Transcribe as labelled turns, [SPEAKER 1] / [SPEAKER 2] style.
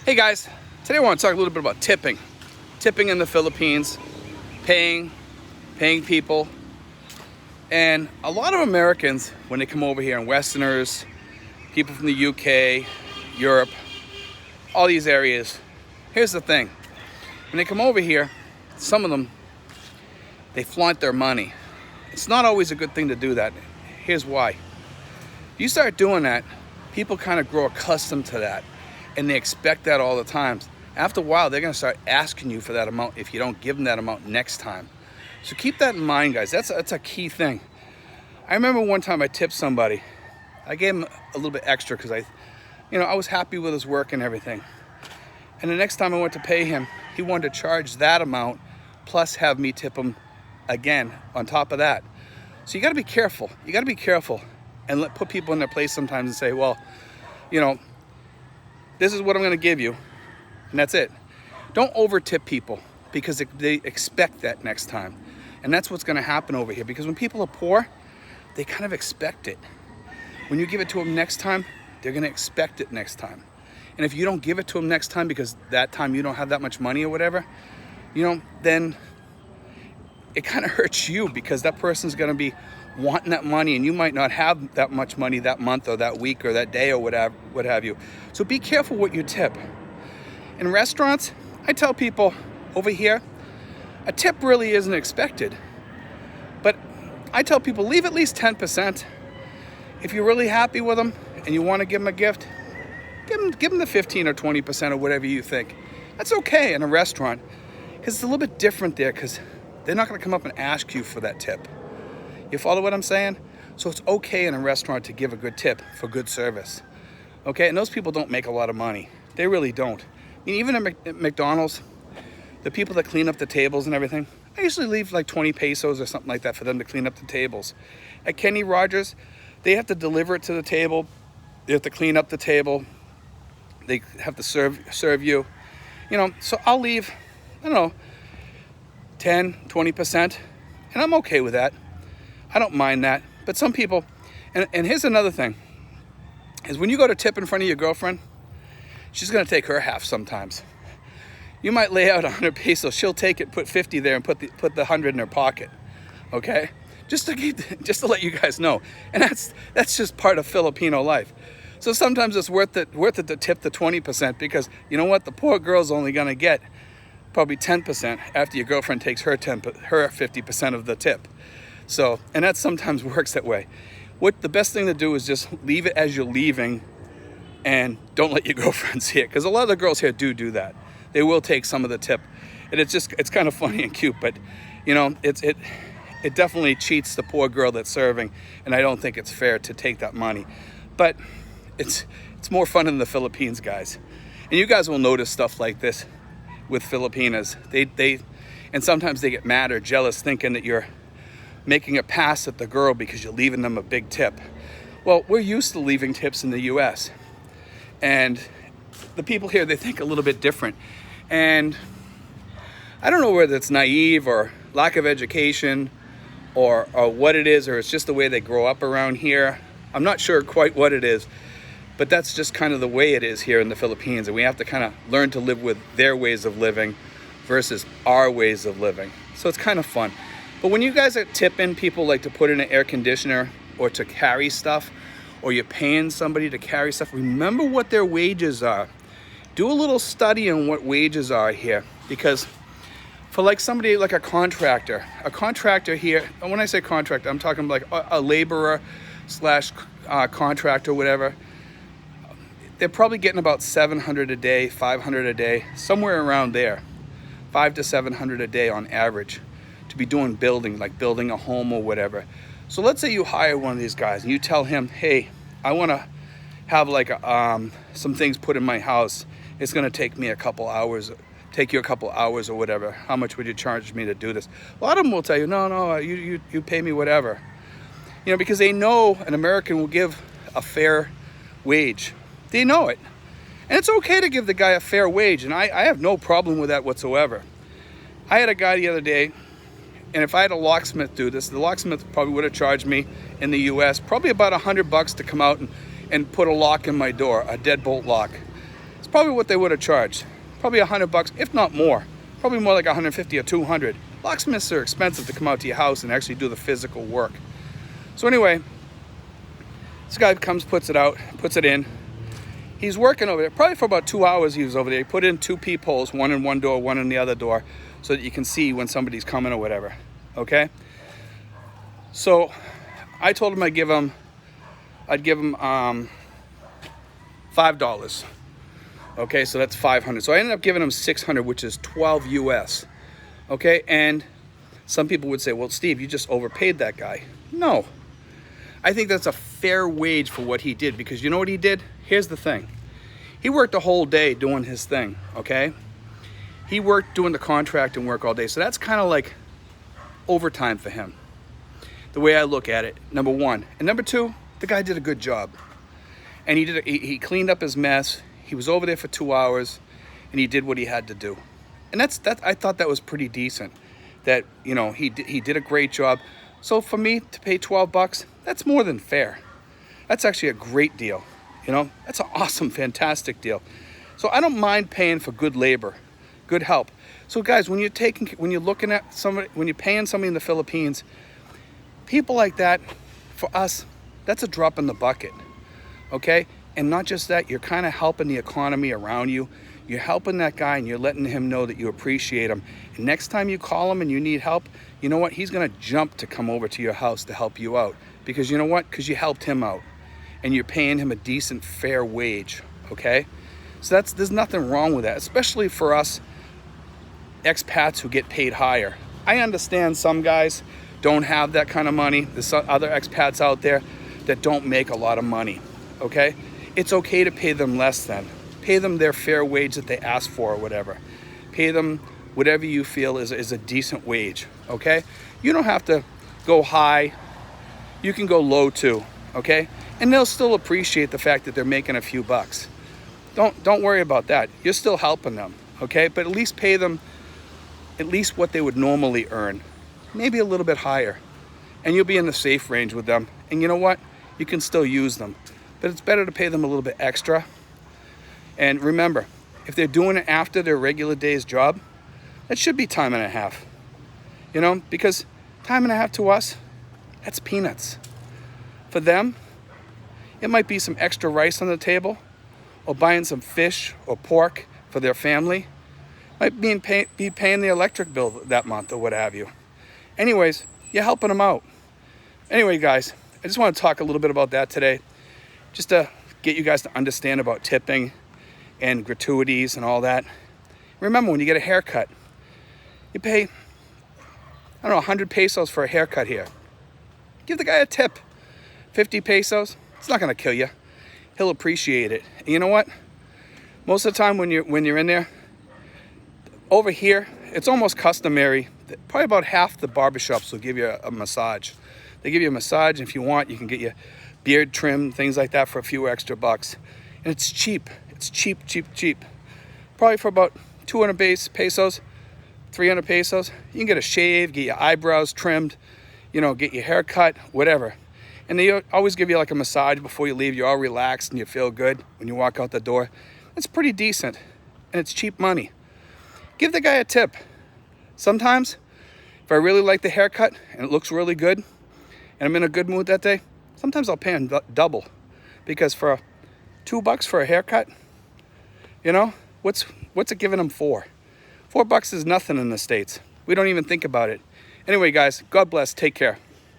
[SPEAKER 1] Hey guys, today I want to talk a little bit about tipping. Tipping in the Philippines, paying people. And a lot of Americans, when they come over here, and Westerners, people from the UK, Europe, all these areas, here's the thing. When they come over here, some of them, they flaunt their money. It's not always a good thing to do that. Here's why. You start doing that, people kind of grow accustomed to that. And they expect that all the time. After a while, they're going to start asking you for that amount if you don't give them that amount next time. So keep that in mind, guys. That's a key thing. I remember one time I tipped somebody. I gave him a little bit extra because I was happy with his work and everything. And the next time I went to pay him, he wanted to charge that amount plus have me tip him again on top of that. So you got to be careful. You got to be careful and put people in their place sometimes and say, well, this is what I'm going to give you, and that's it. Don't over tip people because they expect that next time. And that's what's going to happen over here, because when people are poor, they kind of expect it. When you give it to them next time, they're going to expect it next time. And if you don't give it to them next time because that time you don't have that much money or whatever, then it kind of hurts you, because that person's going to be wanting that money and you might not have that much money that month or that week or that day or whatever, what have you. So be careful what you tip. In restaurants, I tell people over here, a tip really isn't expected. But I tell people, leave at least 10%. If you're really happy with them and you want to give them a gift, give them the 15 or 20% or whatever you think. That's okay in a restaurant, because it's a little bit different there, because they're not going to come up and ask you for that tip. You follow what I'm saying? So it's okay in a restaurant to give a good tip for good service. Okay, and those people don't make a lot of money. They really don't. I mean, even at McDonald's, the people that clean up the tables and everything, I usually leave like 20 pesos or something like that for them to clean up the tables. At Kenny Rogers, they have to deliver it to the table. They have to clean up the table. They have to serve you. So I'll leave, 10, 20%, and I'm okay with that. I don't mind that. But some people, and here's another thing, is when you go to tip in front of your girlfriend, she's going to take her half sometimes. You might lay out 100 pesos. She'll take it, put 50 there, and put the 100 in her pocket. Okay? Just to let you guys know. And that's just part of Filipino life. So sometimes it's worth it to tip the 20%, because you know what? The poor girl's only going to get probably 10% after your girlfriend takes her 50% of the tip. So, and that sometimes works that way. What the best thing to do is just leave it as you're leaving, and don't let your girlfriend see it, because a lot of the girls here do that. They will take some of the tip, and it's kind of funny and cute, but it definitely cheats the poor girl that's serving, and I don't think it's fair to take that money. But it's more fun in the Philippines, guys. And you guys will notice stuff like this with Filipinas. And sometimes they get mad or jealous, thinking that you're making a pass at the girl because you're leaving them a big tip. Well, we're used to leaving tips in the US. And the people here, they think a little bit different. And I don't know whether it's naive or lack of education or what it is, or it's just the way they grow up around here. I'm not sure quite what it is, but that's just kind of the way it is here in the Philippines. And we have to kind of learn to live with their ways of living versus our ways of living. So it's kind of fun. But when you guys are tipping, people like to put in an air conditioner or to carry stuff, or you're paying somebody to carry stuff, remember what their wages are. Do a little study on what wages are here, because for like somebody like a contractor here, and when I say contractor, I'm talking like a laborer / contractor, whatever. They're probably getting about 700 a day, 500 a day, somewhere around there, 500 to 700 a day on average, to be doing building a home or whatever. So let's say you hire one of these guys and you tell him, hey, I want to have like some things put in my house. It's going to take me a couple hours or whatever. How much would you charge me to do this? A lot of them will tell you, no, you pay me whatever. Because they know an American will give a fair wage. They know it. And it's okay to give the guy a fair wage. And I have no problem with that whatsoever. I had a guy the other day, and if I had a locksmith do this, the locksmith probably would have charged me in the US probably about $100 to come out and put a lock in my door, a deadbolt lock. It's probably what they would have charged. Probably $100, if not more. Probably more like 150 or 200. Locksmiths are expensive to come out to your house and actually do the physical work. So anyway, this guy comes, puts it out, puts it in. He's working over there, probably for about 2 hours he was over there. He put in 2 peepholes, one in one door, one in the other door, so that you can see when somebody's coming or whatever, okay? So I told him I'd give him $5. Okay, so that's 500. So I ended up giving him 600, which is 12 US. Okay, and some people would say, well, Steve, you just overpaid that guy. No, I think that's a fair wage for what he did, because you know what he did? Here's the thing. He worked a whole day doing his thing, okay? He worked doing the contracting work all day. So that's kind of like overtime for him, the way I look at it, number one. And number two, the guy did a good job. And he cleaned up his mess. He was over there for 2 hours, and he did what he had to do. And I thought that was pretty decent. That, you know, he did a great job. So for me to pay $12, that's more than fair. That's actually a great deal. You know, that's an awesome, fantastic deal. So I don't mind paying for good labor, good help. So guys, when you're looking at somebody, when you're paying somebody in the Philippines, people like that, for us, that's a drop in the bucket, okay? And not just that, you're kind of helping the economy around you. You're helping that guy and you're letting him know that you appreciate him. And next time you call him and you need help, you know what? He's gonna jump to come over to your house to help you out. Because you know what? Because you helped him out. And you're paying him a decent, fair wage, okay? So there's nothing wrong with that, especially for us expats who get paid higher. I understand some guys don't have that kind of money. There's other expats out there that don't make a lot of money, okay? It's okay to pay them less then. Pay them their fair wage that they ask for or whatever. Pay them whatever you feel is a decent wage, okay? You don't have to go high. You can go low too, okay? And they'll still appreciate the fact that they're making a few bucks. Don't worry about that. You're still helping them, okay? But at least pay them at least what they would normally earn. Maybe a little bit higher. And you'll be in the safe range with them. And you know what? You can still use them. But it's better to pay them a little bit extra. And remember, if they're doing it after their regular day's job, that should be time and a half. You know, because time and a half to us, that's peanuts. For them, it might be some extra rice on the table, or buying some fish or pork for their family. Might be paying the electric bill that month or what have you. Anyways, you're helping them out. Anyway, guys, I just want to talk a little bit about that today, just to get you guys to understand about tipping and gratuities and all that. Remember, when you get a haircut, you pay, I don't know, 100 pesos for a haircut here. Give the guy a tip, 50 pesos. It's not gonna kill you. He'll appreciate it. And you know what? Most of the time when you're in there, over here, it's almost customary. Probably about half the barbershops will give you a massage. They give you a massage, and if you want, you can get your beard trim, things like that for a few extra bucks. And it's cheap. It's cheap, cheap, cheap. Probably for about 200 pesos, 300 pesos. You can get a shave, get your eyebrows trimmed, you know, get your hair cut, whatever. And they always give you like a massage before you leave. You're all relaxed and you feel good when you walk out the door. It's pretty decent, and it's cheap money. Give the guy a tip. Sometimes, if I really like the haircut and it looks really good, and I'm in a good mood that day, sometimes I'll pay him double. Because for $2 for a haircut, you know, what's it giving him for? $4 is nothing in the States. We don't even think about it. Anyway, guys, God bless. Take care.